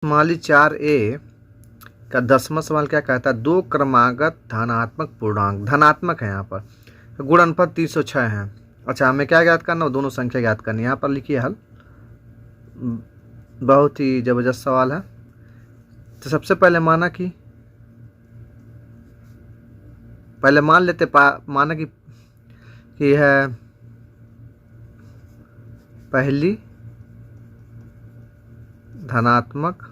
माली 4A का 10वां सवाल क्या कहता है, दो क्रमागत धनात्मक पूर्णांक, धनात्मक है यहाँ पर, गुणनफल 306 है। अच्छा, हमें क्या ज्ञात करना, दोनों संख्या ज्ञात करनी है। यहाँ पर लिखिए हल, बहुत ही जबरदस्त सवाल है। तो सबसे पहले माना कि मान लेते माना कि है पहली धनात्मक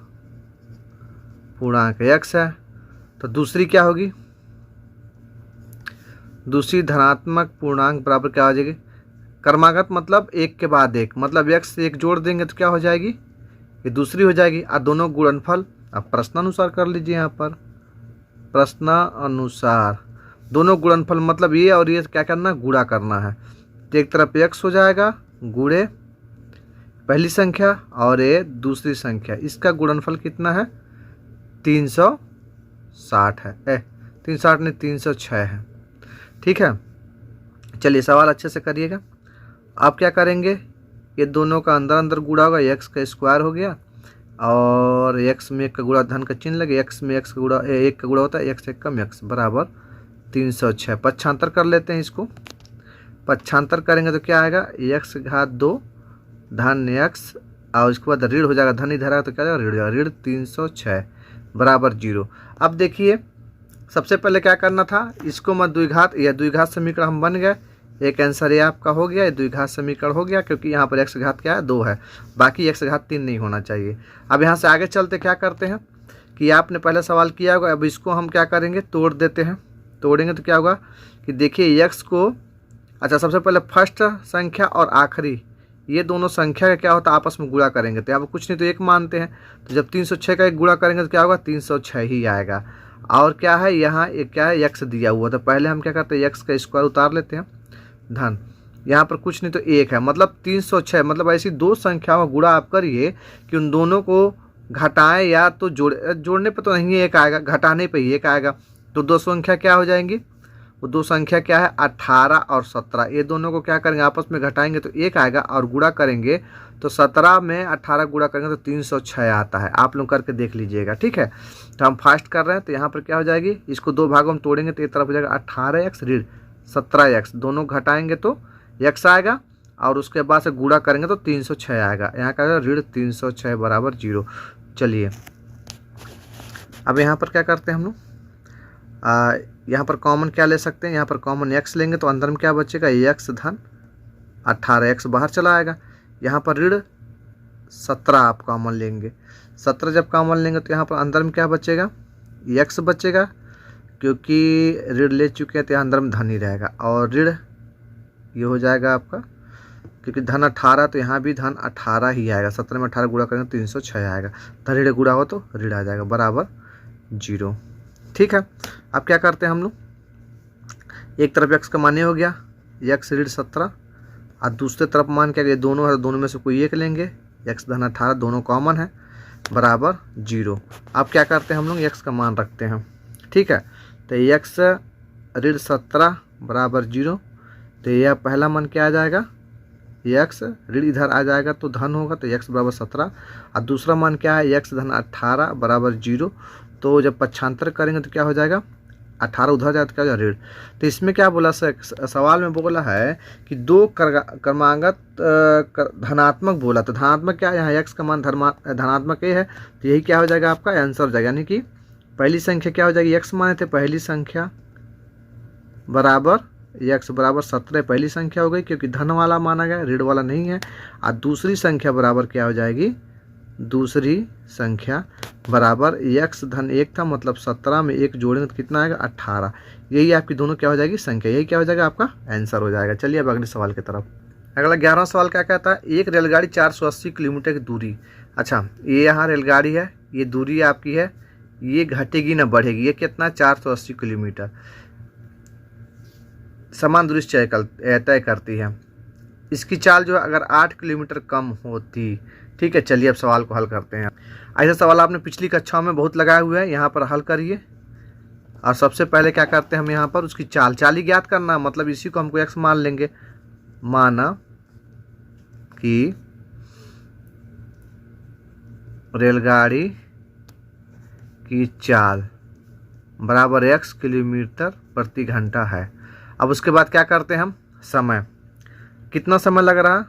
पूर्णांक x है, तो दूसरी क्या होगी, दूसरी धनात्मक पूर्णांक बराबर क्या हो जाएगी, क्रमागत मतलब एक के बाद एक, मतलब x से एक जोड़ देंगे तो क्या हो जाएगी, ये दूसरी हो जाएगी। और दोनों गुणनफल, अब प्रश्नानुसार कर लीजिए, यहाँ पर प्रश्नानुसार दोनों गुणनफल मतलब ये और ये क्या करना, गुणा करना है। तो एक तरफ x हो जाएगा गुणे पहली संख्या और ये दूसरी संख्या, इसका गुणनफल कितना है, 360 है। 360 नहीं 306 है। ठीक है, चलिए सवाल अच्छे से करिएगा। आप क्या करेंगे, ये दोनों का अंदर अंदर गुणा होगा, x का स्क्वायर हो गया और x में 1 का गुणा, धन का चिन्ह लगे, x में x का गुणा 1 का गुणा होता है, x 1 कम x बराबर 306। पक्षांतर कर लेते हैं इसको, पक्षांतर करेंगे तो क्या आएगा, x घात 2 धन x और उसके बाद ऋण हो जाएगा, धन इधर आएगा तो क्या जाएगा, ऋण हो जाएगा, ऋण 306 बराबर 0। अब देखिए सबसे पहले क्या करना था, इसको मत द्विघात, यह द्विघात समीकरण हम बन गए, एक आंसर ये आपका हो गया, ये द्विघात समीकरण हो गया, क्योंकि यहाँ पर x घात क्या है 2 है, बाकी x घात 3 नहीं होना चाहिए। अब यहाँ से आगे चलते क्या करते हैं कि आपने पहले सवाल किया होगा, अब इसको हम क्या करेंगे, तोड़ देते हैं। तोड़ेंगे तो क्या होगा कि देखिए x को, अच्छा सबसे पहले फर्स्ट संख्या और आखिरी ये दोनों संख्या का क्या होता है, आपस में गुणा करेंगे तो यहाँ पर कुछ नहीं तो एक मानते हैं, तो जब 306 का एक गुणा करेंगे तो क्या होगा, 306 ही आएगा। और क्या है यहाँ एक क्या है, x दिया हुआ, तो पहले हम क्या करते हैं, x का स्क्वायर उतार लेते हैं, धन यहाँ पर कुछ नहीं तो 1 है, मतलब 306, मतलब ऐसी दो संख्याओं का गुणा आप करिए कि उन दोनों को घटाएं, या तो जोड़ने पर तो नहीं एक आएगा, घटाने पर ही एक आएगा। तो दो संख्या क्या हो जाएंगी, वो दो संख्या क्या है, 18 और 17, ये दोनों को क्या करेंगे, आपस में घटाएंगे तो एक आएगा, और गुणा करेंगे तो 17 में 18 गुणा करेंगे तो 306 आता है। आप लोग करके देख लीजिएगा। ठीक है, तो हम फास्ट कर रहे हैं, तो यहाँ पर क्या हो जाएगी, इसको दो भागों में तोड़ेंगे तो एक तरफ हो जाएगा 18x ऋण 17x, दोनों घटाएंगे तो x आएगा, और उसके बाद से गुणा करेंगे तो 306 आएगा। यहाँ का ऋण 306 बराबर 0। चलिए अब यहाँ पर क्या करते हैं हम लोग, यहाँ पर कॉमन क्या ले सकते हैं, यहाँ पर कॉमन x लेंगे तो अंदर में क्या बचेगा, x धन 18x बाहर चला आएगा। यहाँ पर ऋण 17 आप कॉमन लेंगे, 17 जब कॉमन लेंगे तो यहाँ पर अंदर में क्या बचेगा, x बचेगा, क्योंकि ऋण ले चुके हैं तो यहाँ अंदर में धन ही रहेगा, और ऋण ये हो जाएगा आपका, क्योंकि धन 18 तो यहाँ भी धन 18 ही आएगा, 17 में 18 गुणा करेंगे 306 आएगा, धन ऋण गुणा हो तो ऋण आ जाएगा बराबर 0। ठीक है, अब क्या करते हैं हम लोग, एक तरफ x का मान हो गया, x ऋण 17, और दूसरे तरफ मान क्या गया, दोनों है, दोनों में से कोई एक लेंगे, x धन 18 दोनों कॉमन है बराबर 0। अब क्या करते हैं हम लोग, x का मान रखते हैं। ठीक है, तो x ऋण 17 बराबर 0, तो यह पहला मान क्या आ जाएगा, x ऋण इधर आ जाएगा तो धन होगा, तो x बराबर 17, और दूसरा मान क्या है, x धन 18 बराबर 0। तो जब पक्षांतर करेंगे तो क्या हो जाएगा, 18 उधर जाए तो क्या हो जाएगा ऋण। तो इसमें क्या बोला, सवाल में बोला है कि दो क्रमागत धनात्मक बोला, तो धनात्मक क्या है, यहाँ x का मान धनात्मक ये है, तो यही क्या हो जाएगा आपका आंसर हो जाएगा। यानी कि पहली संख्या क्या हो जाएगी, x माने थे, पहली संख्या बराबर x बराबर 17 पहली संख्या हो गई, क्योंकि धन वाला माना गया, ऋण वाला नहीं है। और दूसरी संख्या बराबर क्या हो जाएगी, दूसरी संख्या बराबर x धन 1 था, मतलब 17 में 1 जोड़ेंगे तो कितना आएगा, 18। यही आपकी दोनों क्या हो जाएगी संख्या, यही क्या हो जाएगा आपका आंसर हो जाएगा। चलिए अब अगले सवाल की तरफ। अगला 11वां सवाल क्या कहता है, एक रेलगाड़ी 480 किलोमीटर की दूरी, अच्छा ये यहाँ रेलगाड़ी है, ये दूरी आपकी है, ये घटेगी ना बढ़ेगी, ये कितना 480 किलोमीटर समान दूरी तय करती है। इसकी चाल जो है अगर 8 किलोमीटर कम होती। ठीक है, चलिए अब सवाल को हल करते हैं। ऐसा सवाल आपने पिछली कक्षाओं में बहुत लगाए हुए हैं, यहाँ पर हल करिए। और सबसे पहले क्या करते हैं हम, यहाँ पर उसकी चाल ही ज्ञात करना, मतलब इसी को हमको x मान लेंगे। माना कि रेलगाड़ी की चाल बराबर x किलोमीटर प्रति घंटा है। अब उसके बाद क्या करते हैं हम, समय, कितना समय लग रहा,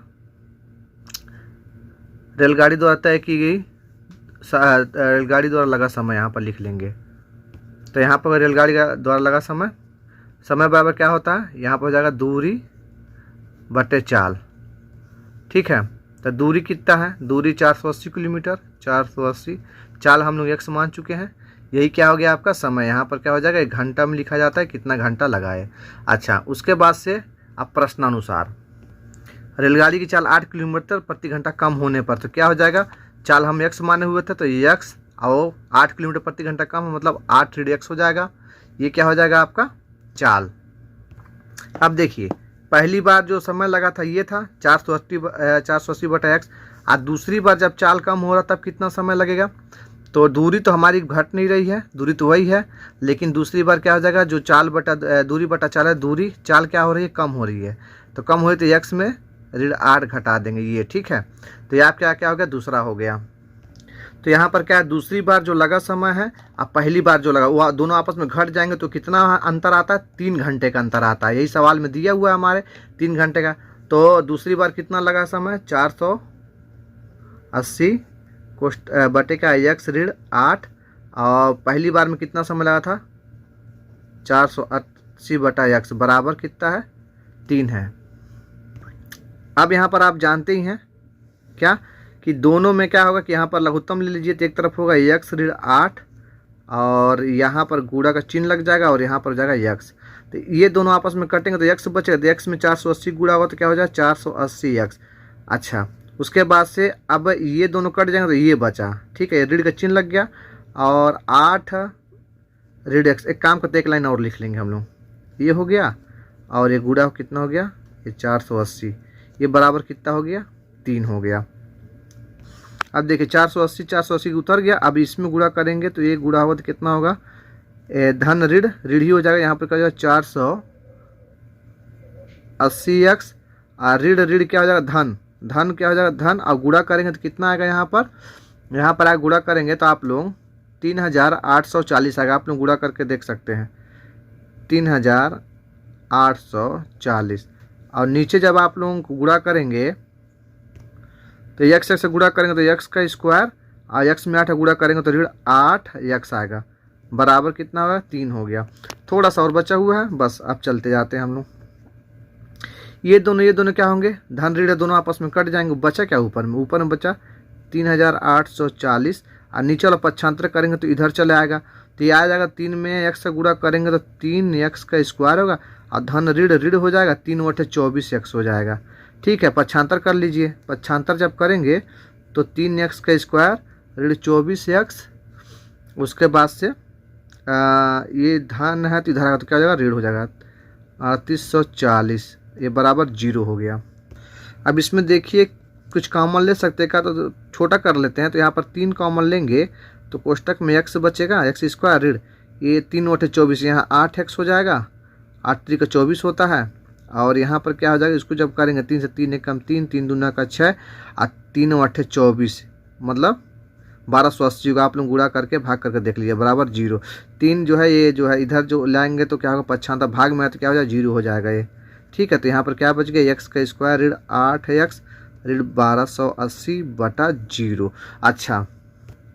रेलगाड़ी द्वारा तय की गई, रेलगाड़ी द्वारा लगा समय यहाँ पर लिख लेंगे। तो यहाँ पर रेलगाड़ी का द्वारा लगा समय, समय बराबर क्या होता है, यहाँ पर हो जाएगा दूरी बटे चाल। ठीक है, तो दूरी कितना है, दूरी 480 किलोमीटर, 480, चाल हम लोग x मान चुके हैं, यही क्या हो गया आपका समय। यहाँ पर क्या हो जाएगा, एक घंटा में लिखा जाता है कितना घंटा लगा है। अच्छा, उसके बाद से अब प्रश्नानुसार, रेलगाड़ी की चाल 8 किलोमीटर प्रति घंटा कम होने पर तो क्या हो जाएगा, चाल हम x माने हुए थे तो x और 8 किलोमीटर प्रति घंटा कम है, मतलब 8 × x हो जाएगा। ये क्या हो जाएगा आपका चाल। अब देखिए, पहली बार जो समय लगा था ये था 480/x, और दूसरी बार जब चाल कम हो रहा तब कितना समय लगेगा। तो दूरी तो हमारी घट नहीं रही है, दूरी तो वही है, लेकिन दूसरी बार क्या हो जाएगा, जो चाल बटा दूरी बटा चाल है, दूरी चाल क्या हो रही है, कम हो रही है, तो कम हो रही तो x में ऋण 8 घटा देंगे ये। ठीक है, तो ये आप क्या हो गया, दूसरा हो गया। तो यहाँ पर क्या है, दूसरी बार जो लगा समय है अब पहली बार जो लगा वो दोनों आपस में घट जाएंगे तो कितना अंतर आता है, 3 घंटे का अंतर आता है। यही सवाल में दिया हुआ है हमारे, 3 घंटे का। तो दूसरी बार कितना लगा समय, 480 बटे का x ऋण 8, और पहली बार में कितना समय लगा था, 480/x बराबर कितना है, 3 है। अब यहाँ पर आप जानते ही हैं क्या कि दोनों में क्या होगा कि यहाँ पर लघुत्तम ले लीजिए तो एक तरफ होगा x ऋण 8 और यहाँ पर गुणा का चिन्ह लग जाएगा और यहाँ पर हो जाएगा x। तो ये दोनों आपस में कटेंगे तो x बचेगा, तो x में 480 गुणा होगा तो क्या हो जाएगा 480x। अच्छा, उसके बाद से अब ये दोनों कट जाएंगे तो ये बचा। ठीक है, ऋण का चिन्ह लग गया और 8 ऋण x। एक काम करते एक लाइन और लिख लेंगे हम लोग, ये हो गया और ये गुणा कितना हो गया, ये 480, ये बराबर कितना हो गया, 3 हो गया। अब देखिए 480 उतर गया, अब इसमें गुणा करेंगे तो ये गुणा होगा तो कितना होगा, धन ऋण ही हो जाएगा, यहाँ पर क्या हो जाएगा 480x, और ऋण क्या हो जाएगा, धन क्या हो जाएगा, धन, और गुणा करेंगे तो कितना आएगा, यहाँ पर आप गुणा करेंगे तो आप लोग 3840 आएगा। आप लोग गुणा करके देख सकते हैं 3840, और नीचे जब आप लोगों को गुणा करेंगे तो x से गुणा करेंगे तो x का स्क्वायर, और x में 8 गुणा करेंगे तो ऋण 8x आएगा, बराबर कितना होगा, 3 हो गया। थोड़ा सा और बचा हुआ है, बस अब चलते जाते हैं हम लोग। ये दोनों क्या होंगे, धन ऋण दोनों आपस में कट जाएंगे, बचा क्या ऊपर में बचा 3840, और नीचे वाला पक्षांतर करेंगे तो इधर चले आएगा, तो ये आ जाएगा 3 में x से गुणा करेंगे तो 3x का स्क्वायर होगा, और धन ऋण हो जाएगा, 3 × 24x हो जाएगा। ठीक है, पक्षांतर कर लीजिए, पक्षांतर जब करेंगे तो 3x का स्क्वायर ऋण 24x, उसके बाद से ये धन है तो इधर आएगा तो क्या हो जाएगा, ऋण हो जाएगा 3840, ये बराबर 0 हो गया। अब इसमें देखिए कुछ कॉमन ले सकते हैं, का तो छोटा कर लेते हैं, तो यहाँ पर 3 कॉमन लेंगे तो कोष्टक में x बचेगा, x स्क्वायर ऋण ये 3 × 24, यहाँ 8x हो जाएगा, 8 × 24 होता है, और यहाँ पर क्या हो जाएगा, इसको जब करेंगे 3 से 3 कम 3, 3 दूना का 6, और 3 × 8 24, मतलब 1280 को आप लोग गुणा करके भाग करके देख लीजिए, बराबर 0। 3 जो है ये जो है इधर जो लाएंगे तो क्या होगा, पक्षांतर भाग में है तो क्या हो जाएगा, 0 हो जाएगा ये। ठीक है, तो यहाँ पर क्या बच गया, x का स्क्वायर ऋण 8x ऋण 1280/0। अच्छा,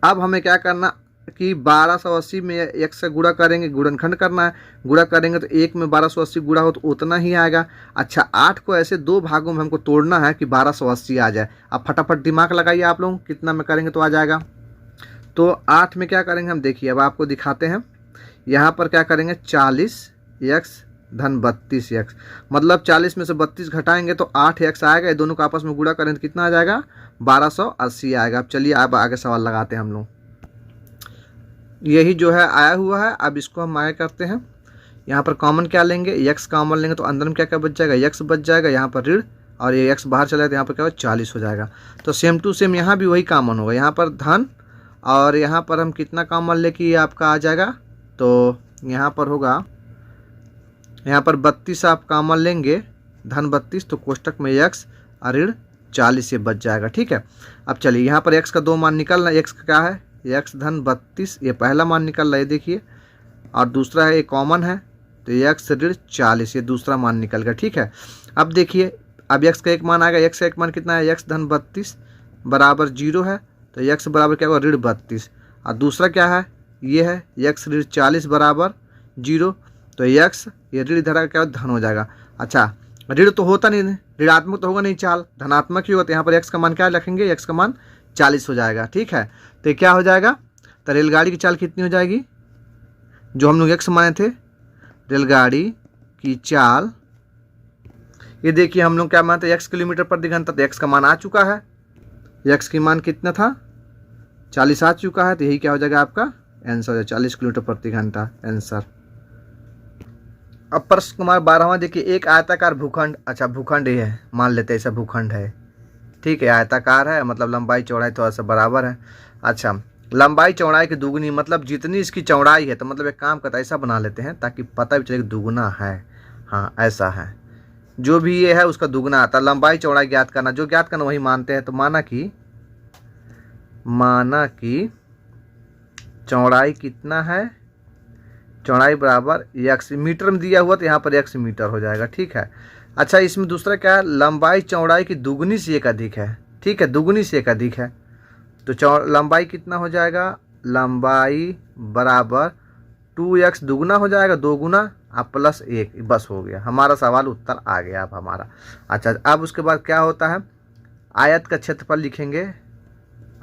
अब हमें क्या करना कि 1280 में x से गुणा करेंगे, गुणनखंड करना है, गुणा करेंगे तो 1 में 1280 गुणा हो तो उतना ही आएगा। अच्छा, 8 को ऐसे 2 भागों में हमको तोड़ना है कि 1280 आ जाए। अब फटाफट दिमाग लगाइए आप लोग, कितना में करेंगे तो आ जाएगा। तो 8 में क्या करेंगे हम, देखिए अब आपको दिखाते हैं। यहाँ पर क्या करेंगे, 40x धन 32x, मतलब 40 में से 32 घटाएंगे तो 8x आएगा, ये दोनों को आपस में गुणा करेंगे तो कितना आ जाएगा, 1280 आएगा। अब चलिए अब आगे सवाल लगाते हैं हम लोग। यही जो है आया हुआ है, अब इसको हम आगे करते हैं। यहाँ पर कॉमन क्या लेंगे, x कॉमन लेंगे तो अंदर में क्या क्या बच जाएगा, x बच जाएगा, यहाँ पर ऋण, और ये x बाहर चला जाए तो यहाँ पर क्या होगा, 40 हो जाएगा। तो सेम टू सेम यहाँ भी वही कॉमन होगा, यहाँ पर धन, और यहाँ पर हम कितना कॉमन ले कि ये आपका आ जाएगा, तो यहाँ पर होगा, यहाँ पर 32 आप कॉमन लेंगे, धन 32, तो कोष्टक में x और ऋण 40 ये बच जाएगा। ठीक है, अब चलिए यहाँ पर x का 2 मान निकलना, x का क्या है, x धन 32 ये पहला मान निकल रहा है देखिए, और दूसरा है ये कॉमन है तो x ऋण 40 ये दूसरा मान निकल गया। ठीक है, अब देखिए अब x का एक मान आएगा, x का एक मान कितना है, x धन 32 बराबर 0 है तो x बराबर क्या होगा, ऋण 32, और दूसरा क्या है, ये है x ऋण 40 बराबर 0 तो x ये ऋण इधर क्या धन हो जाएगा। अच्छा ऋण तो होता नहीं, ऋणात्मक तो होगा नहीं, चाल धनात्मक ही होगा, तो यहाँ पर x का मान क्या रखेंगे, x का मान 40 हो जाएगा। ठीक है, तो ये क्या हो जाएगा, तो रेलगाड़ी की चाल कितनी हो जाएगी, जो हम लोग x माने थे, रेलगाड़ी की चाल, ये देखिए हम लोग क्या मानते, x किलोमीटर प्रति घंटा, तो x का मान आ चुका है, x की मान कितना था 40 आ चुका है, तो यही क्या हो जाएगा आपका आंसर, 40 किलोमीटर प्रति घंटा आंसर। अब प्रश्न कुमार 12वां देखिए, एक आयताकार भूखंड, अच्छा भूखंड ये है, मान लेते हैं ऐसा भूखंड है। ठीक है, आयताकार है मतलब लंबाई चौड़ाई थोड़ा सा बराबर है। अच्छा लंबाई चौड़ाई की दुगनी, मतलब जितनी इसकी चौड़ाई है, तो मतलब एक काम करता है ऐसा बना लेते हैं ताकि पता भी चले कि दुगना है, हाँ ऐसा है, जो भी ये है उसका दुगना आता है। लंबाई चौड़ाई ज्ञात करना, जो ज्ञात करना वही मानते हैं, तो माना कि चौड़ाई कितना है, चौड़ाई बराबर x, मीटर में दिया हुआ तो यहाँ पर x मीटर हो जाएगा। ठीक है, अच्छा इसमें दूसरा क्या है, लंबाई चौड़ाई की दुगनी से एक अधिक है। ठीक है, दुगनी से एक अधिक है, तो लंबाई कितना हो जाएगा, लंबाई बराबर 2x दुगना हो जाएगा, 2 गुना अब प्लस 1, बस हो गया, हमारा सवाल उत्तर आ गया अब हमारा। अच्छा अब उसके बाद क्या होता है, आयत का क्षेत्रफल लिखेंगे,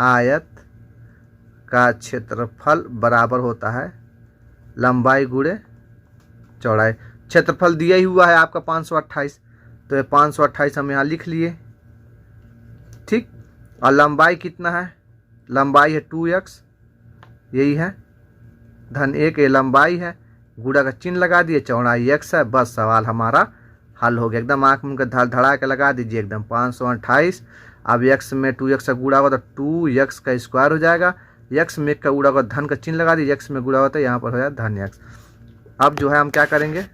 आयत का क्षेत्रफल बराबर होता है लंबाई गुणे चौड़ाई। क्षेत्रफल दिया ही हुआ है आपका 528, तो ये 528 हम यहाँ लिख लिए। ठीक, और लंबाई कितना है, लंबाई है 2x, यही है धन 1 ये लंबाई है, गुणा का चिन्ह लगा दिए, चौड़ाई x है, बस सवाल हमारा हल हो गया। एकदम आँख में धड़ा के लगा दीजिए एकदम 528। अब x में 2x का गुणा होगा तो 2x का स्क्वायर हो जाएगा, x में 1 का गुणा होगा, धन का चिन्ह लगा दीजिए, x में गुणा होता है यहाँ पर हो जाए धन x। अब जो है हम क्या करेंगे,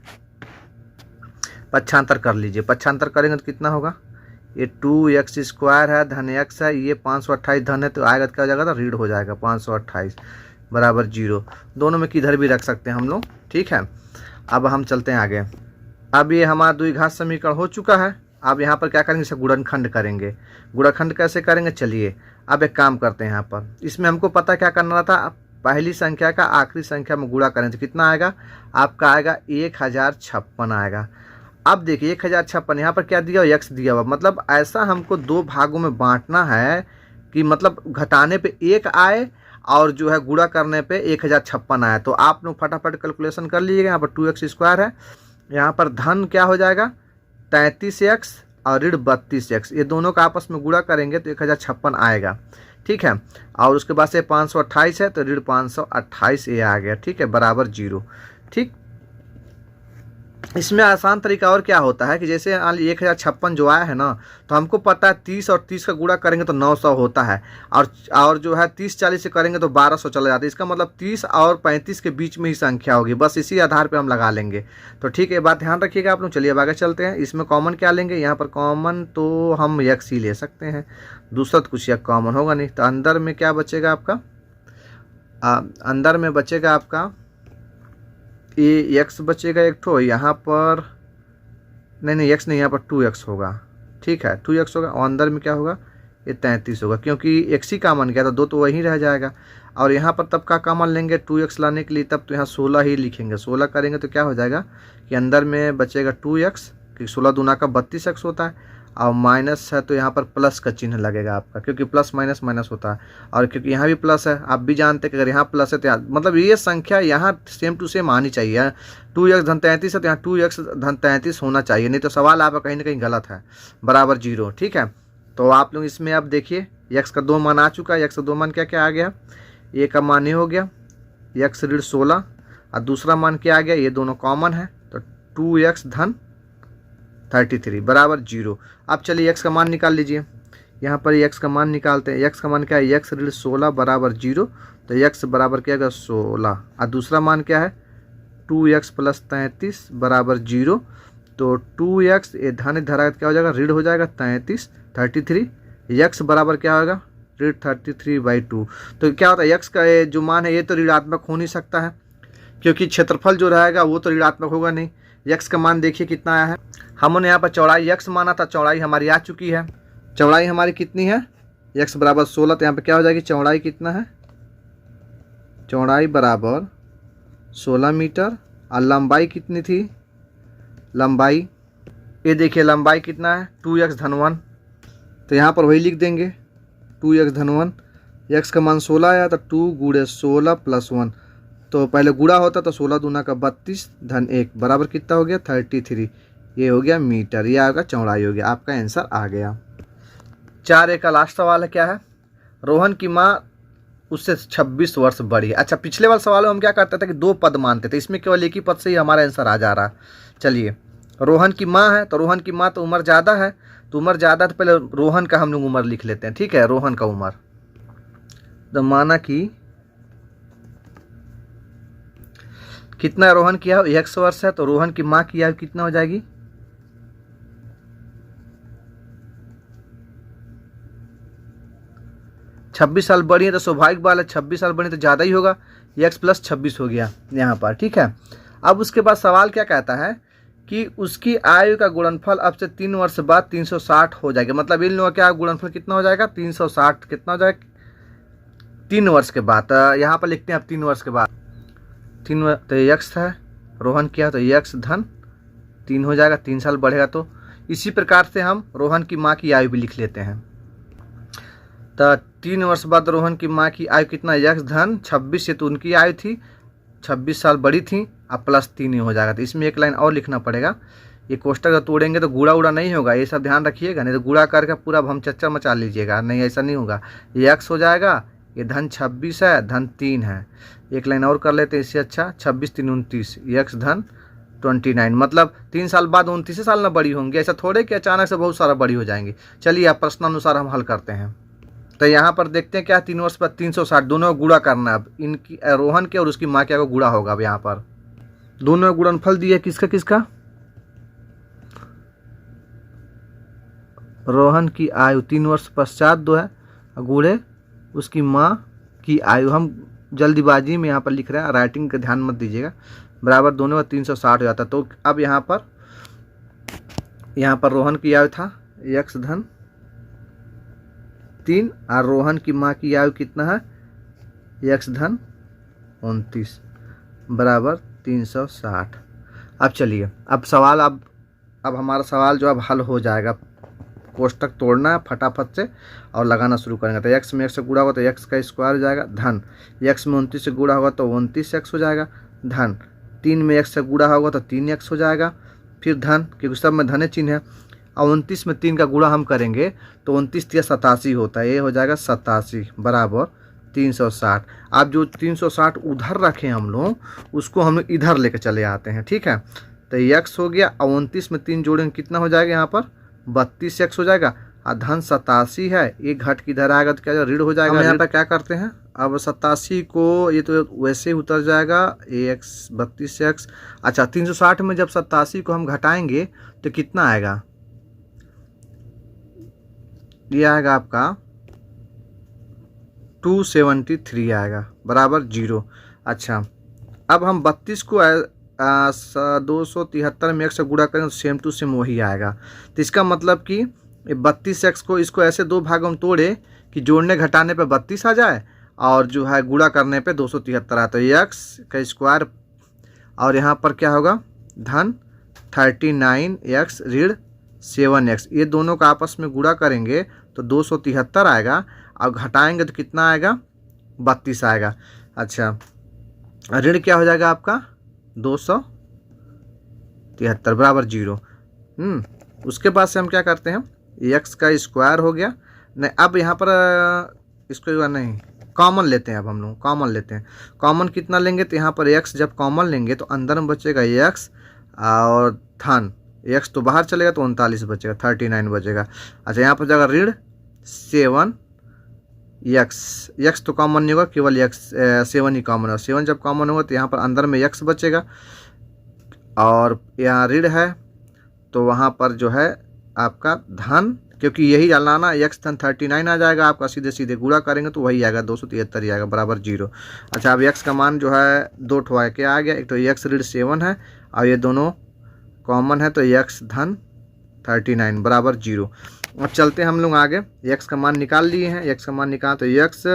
पक्षांतर कर लीजिए, पक्षांतर करेंगे तो कितना होगा, ये 2x स्क्वायर है धन x है, ये 528 धन है, तो आएगा क्या हो जाएगा, तो ऋण हो जाएगा 528 बराबर 0, दोनों में किधर भी रख सकते हैं हम लोग। ठीक है, अब हम चलते हैं आगे। अब ये हमारा द्विघात समीकरण हो चुका है, अब यहाँ पर क्या करेंगे, इसे गुणनखंड करेंगे। गुणनखंड कैसे करेंगे, चलिए अब एक काम करते हैं, यहाँ पर इसमें हमको पता क्या करना था, पहली संख्या का आखिरी संख्या में गुणा करें तो कितना आएगा, आपका आएगा 1056 आएगा। अब देखिए 1056 यहाँ पर क्या दिया हुआ, x दिया हुआ, मतलब ऐसा हमको 2 भागों में बांटना है कि मतलब घटाने पे 1 आए और जो है गुणा करने पे 1056 आए। तो आप लोग फटाफट कैलकुलेशन कर लीजिएगा, यहाँ पर 2x स्क्वायर है, यहाँ पर धन क्या हो जाएगा 33x और ऋण 32x, ये दोनों का आपस में गुणा करेंगे तो 1056 आएगा। ठीक है, और उसके बाद से 528 है तो ऋण 528 ये आ गया। ठीक है, बराबर 0। ठीक, इसमें आसान तरीका और क्या होता है कि जैसे 1056 जो आया है ना, तो हमको पता है 30 और 30 का गुणा करेंगे तो 900 होता है, और जो है 30-40 से करेंगे तो 1200 चला जाता है। इसका मतलब 30 और 35 के बीच में ही संख्या होगी, बस इसी आधार पे हम लगा लेंगे। तो ठीक है, बात ध्यान रखिएगा आप लोग। चलिए अब आगे चलते हैं। इसमें कॉमन क्या लेंगे, यहाँ पर कॉमन तो हम x ही ले सकते हैं, दूसरा तो कुछ एक कॉमन होगा नहीं। तो अंदर में क्या बचेगा आपका, अंदर में बचेगा आपका ये x बचेगा एक ठो, यहाँ पर नहीं x नहीं, यहाँ पर 2x होगा। ठीक है, 2x होगा, और अंदर में क्या होगा, ये 33 होगा, क्योंकि x ही कॉमन गया था, 2 तो वहीं रह जाएगा। और यहाँ पर तब का कॉमन लेंगे 2x लाने के लिए, तब तो यहाँ 16 ही लिखेंगे। 16 करेंगे तो क्या हो जाएगा कि अंदर में बचेगा 2x, कि 16 दूना का 32x होता है, और माइनस है तो यहाँ पर प्लस का चिन्ह लगेगा आपका, क्योंकि प्लस माइनस माइनस होता है, और क्योंकि यहाँ भी प्लस है, आप भी जानते हैं कि अगर यहाँ प्लस है तो मतलब ये संख्या यहाँ सेम टू सेम आनी चाहिए। 2x धन 33 है तो यहाँ 2x धन 33 होना चाहिए, नहीं तो सवाल आपका कहीं ना कहीं गलत है, बराबर 0। ठीक है, तो आप लोग इसमें अब देखिए x का 2 मान आ चुका है। x का 2 मान क्या क्या आ गया, a का मान ये हो गया x ऋण 16, और दूसरा मान क्या आ गया, ये दोनों कॉमन है तो 2x धन 33 बराबर 0। अब चलिए x का मान निकाल लीजिए, यहाँ पर x का मान निकालते हैं। x का मान क्या है, x ऋण 16 बराबर 0, तो x बराबर क्या होगा 16, और दूसरा मान क्या है 2x प्लस 33 बराबर 0, तो 2x ये धन धरा क्या हो जाएगा, ऋण हो जाएगा 33 33, यक्स बराबर क्या होगा ऋण 33/2। तो क्या होता है यक्स का ये जो मान है ये तो ऋणात्मक हो नहीं सकता है, क्योंकि क्षेत्रफल जो रहेगा वो तो ऋणात्मक होगा नहीं। यक्स का मान देखिए कितना आया है, हमने यहाँ पर चौड़ाई यक्स माना था, चौड़ाई हमारी आ चुकी है। चौड़ाई हमारी कितनी है, यक्स बराबर 16, तो यहाँ पे क्या हो जाएगी चौड़ाई कितना है, चौड़ाई बराबर 16 मीटर। और लंबाई कितनी थी, लंबाई ये देखिए लंबाई कितना है 2x धन 1, तो यहाँ पर वही लिख देंगे 2x धन 1। यक्स का मान 16 आया तो 2 गुणे 16 प्लस 1, तो पहले गुणा होता तो 16 दूना का 32 धन 1 बराबर कितना हो गया 33। ये हो गया मीटर, ये आपका चौड़ाई हो गया, आपका आंसर आ गया। 4A का लास्ट सवाल है, क्या है, रोहन की माँ उससे 26 वर्ष बड़ी है। अच्छा, पिछले वाले सवाल में हम क्या करते थे कि 2 पद मानते थे, इसमें केवल एक ही पद से ही हमारा आंसर आ जा रहा है। चलिए, रोहन की माँ है तो रोहन की माँ तो उम्र ज़्यादा है, तो उम्र ज़्यादा तो पहले रोहन का हम लोग उम्र लिख लेते हैं, ठीक है। रोहन का उम्र तो माना कि कितना रोहन की आयु 100 वर्ष है, तो रोहन की माँ की आयु कितना हो जाएगी, 26 साल बड़ी है, तो स्वाभाविक बात है 26 साल बड़ी तो ज़्यादा ही होगा, x + 26 हो गया यहाँ पर, ठीक है। अब उसके बाद सवाल क्या कहता है कि उसकी आयु का गुणनफल अब से 3 वर्ष बाद 360 हो जाएगा। मतलब इन लोगों का क्या गुणनफल कितना हो जाएगा 360, कितना हो जाएगा 3 वर्ष के बाद। यहाँ पर लिखते हैं अब 3 वर्ष के बाद 3 वर्ष, तो यक्स है रोहन किया तो यक्स धन 3 हो जाएगा, 3 साल बढ़ेगा। तो इसी प्रकार से हम रोहन की माँ की आयु भी लिख लेते हैं। तो 3 वर्ष बाद रोहन की माँ की आयु कितना, यक्स धन 26 से, तो उनकी आयु थी 26 साल बड़ी थी, अब प्लस 3 ही हो जाएगा। तो इसमें एक लाइन और लिखना पड़ेगा, ये कोष्टक जब तोड़ेंगे तो गुड़ा उड़ा नहीं होगा, ये सब ध्यान रखिएगा, नहीं तो गुड़ा करके पूरा हम चच्चर मचा लीजिएगा, नहीं ऐसा नहीं होगा। ये एक्स हो जाएगा, ये धन 26 है, धन 3 है, एक लाइन और कर लेते हैं इससे अच्छा, 26 3 29, यक्स धन 29, मतलब 3 साल बाद 29 साल में बड़ी होंगी, ऐसा थोड़े कि अचानक से बहुत सारा बड़ी हो जाएंगी। चलिए आप प्रश्नानुसार हम हल करते हैं। तो यहाँ पर देखते हैं क्या 3 वर्ष पर 360, दोनों को गुणा करना है। अब इनकी रोहन के और उसकी माँ के को गुणा होगा। अब यहाँ पर दोनों गुणनफल दिए किसका किसका, रोहन की आयु 3 वर्ष पश्चात 2 है, गुणे उसकी माँ की आयु, हम जल्दीबाजी में यहाँ पर लिख रहे हैं, राइटिंग का ध्यान मत दीजिएगा, बराबर दोनों का 360 हो जाता। तो अब यहाँ पर रोहन की आयु था यक्स धन 3 और रोहन की माँ की आयु कितना है यक्स धन 29 बराबर 360। अब चलिए अब सवाल अब हमारा सवाल जो अब हल हो जाएगा, कोष्टक तोड़ना है फटाफट से और लगाना शुरू करेंगे। तो एक्स में एक्स से गुणा होगा तो एक्स का स्क्वायर हो जाएगा, धन एक्स में 29 से गुणा होगा तो 29x हो जाएगा, धन 3 में x से गुणा होगा तो 3x हो जाएगा, फिर धन, क्योंकि सब में धने चिन्ह है, और 29 में 3 का गुणा हम करेंगे तो 29 × 87 होता है, ये हो जाएगा 87 बराबर 360। आप जो 360 उधर रखें हम लोग उसको हम लोग इधर लेके चले आते हैं, ठीक है। तो x हो गया और 29 में 3 जोड़ेंगे कितना हो जाएगा यहाँ पर 32x हो जाएगा, और धन 87 है, एक घट की इधर आएगा तो क्या ऋण हो जाएगा। हम यहाँ पर क्या करते हैं, अब 87 को ये तो वैसे ही उतर जाएगा, ax 32x। अच्छा 360 में जब 87 को हम घटाएंगे तो कितना आएगा, ये आएगा आपका 273 आएगा बराबर 0। अच्छा अब हम 32 को 273 में 1 से गुणा करें तो सेम टू सेम वही आएगा। तो इसका मतलब कि 32x को इसको ऐसे 2 भागों में तोड़े कि जोड़ने घटाने पे 32 आ जाए और जो है गुणा करने पे 273 आता है, x का स्क्वायर, और यहाँ पर क्या होगा धन 39x ऋण 7x, ये दोनों का आपस में गुणा करेंगे तो 273 आएगा, और घटाएंगे तो कितना आएगा 32 आएगा। अच्छा ऋण क्या हो जाएगा आपका 273 बराबर 0। उसके बाद से हम क्या करते हैं, x का स्क्वायर हो गया, नहीं अब यहाँ पर इसको नहीं कॉमन लेते हैं, अब हम लोग कॉमन लेते हैं। कॉमन कितना लेंगे, तो यहाँ पर x जब कॉमन लेंगे तो अंदर में बचेगा x और धन x तो बाहर चलेगा तो 39 बचेगा, 39 बचेगा। अच्छा यहाँ पर जाएगा ऋण 7x तो कॉमन नहीं होगा, केवल x 7 ही कॉमन होगा, 7 जब कॉमन होगा तो यहाँ पर अंदर में x बचेगा, और यहाँ ऋण है तो वहाँ पर जो है आपका धन, क्योंकि यही डालना एक्स धन 39 आ जाएगा आपका, सीधे सीधे गुणा करेंगे तो वही आएगा 273 ही आएगा बराबर 0। अच्छा अब एक्स का मान जो है दो ठो है, क्या आ गया, एक तो एक्स ऋण 7 है और ये दोनों कॉमन है तो एक्स धन 39 बराबर 0। अब चलते हैं हम लोग आगे, एक्स का मान निकाल लिए हैं, एक्स का मान निकाल तो एक्स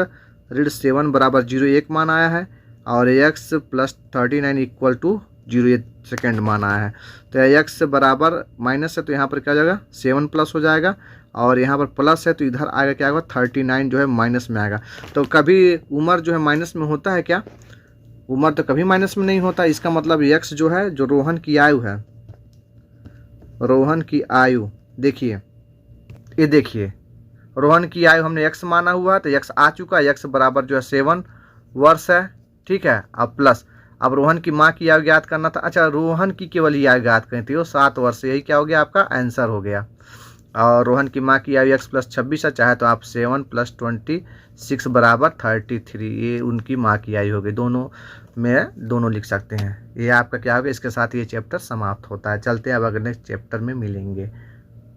ऋण 7 बराबर 0 एक मान आया है और एक्स प्लस 39 इक्वल टू 0 ये सेकेंड मान आया है। तो एक्स बराबर माइनस है तो यहाँ पर क्या हो जाएगा 7 प्लस हो जाएगा और यहाँ पर प्लस है तो इधर आएगा क्या होगा 39 जो है माइनस में आएगा। तो कभी उम्र जो है माइनस में होता है क्या, उम्र तो कभी माइनस में नहीं होता। इसका मतलब एक्स जो है जो रोहन की आयु है, रोहन की आयु देखिए, ये देखिए रोहन की आयु हमने एक्स माना हुआ है तो एक्स आ चुका है, एक्स बराबर जो है 7 वर्ष है, ठीक है। अब प्लस अब रोहन की माँ की आयु ज्ञात करना था, अच्छा रोहन की केवल ही आयु ज्ञात करनी थी, वो 7 वर्ष, यही क्या हो गया आपका आंसर हो गया। और रोहन की माँ की आयु एक्स प्लस 26 है, चाहे तो आप 7 प्लस 26 बराबर 33, ये उनकी माँ की आयु हो गई। दोनों में दोनों लिख सकते हैं। ये आपका क्या होगा, इसके साथ ये चैप्टर समाप्त होता है। चलते हैं अब अगले नेक्स्ट चैप्टर में मिलेंगे।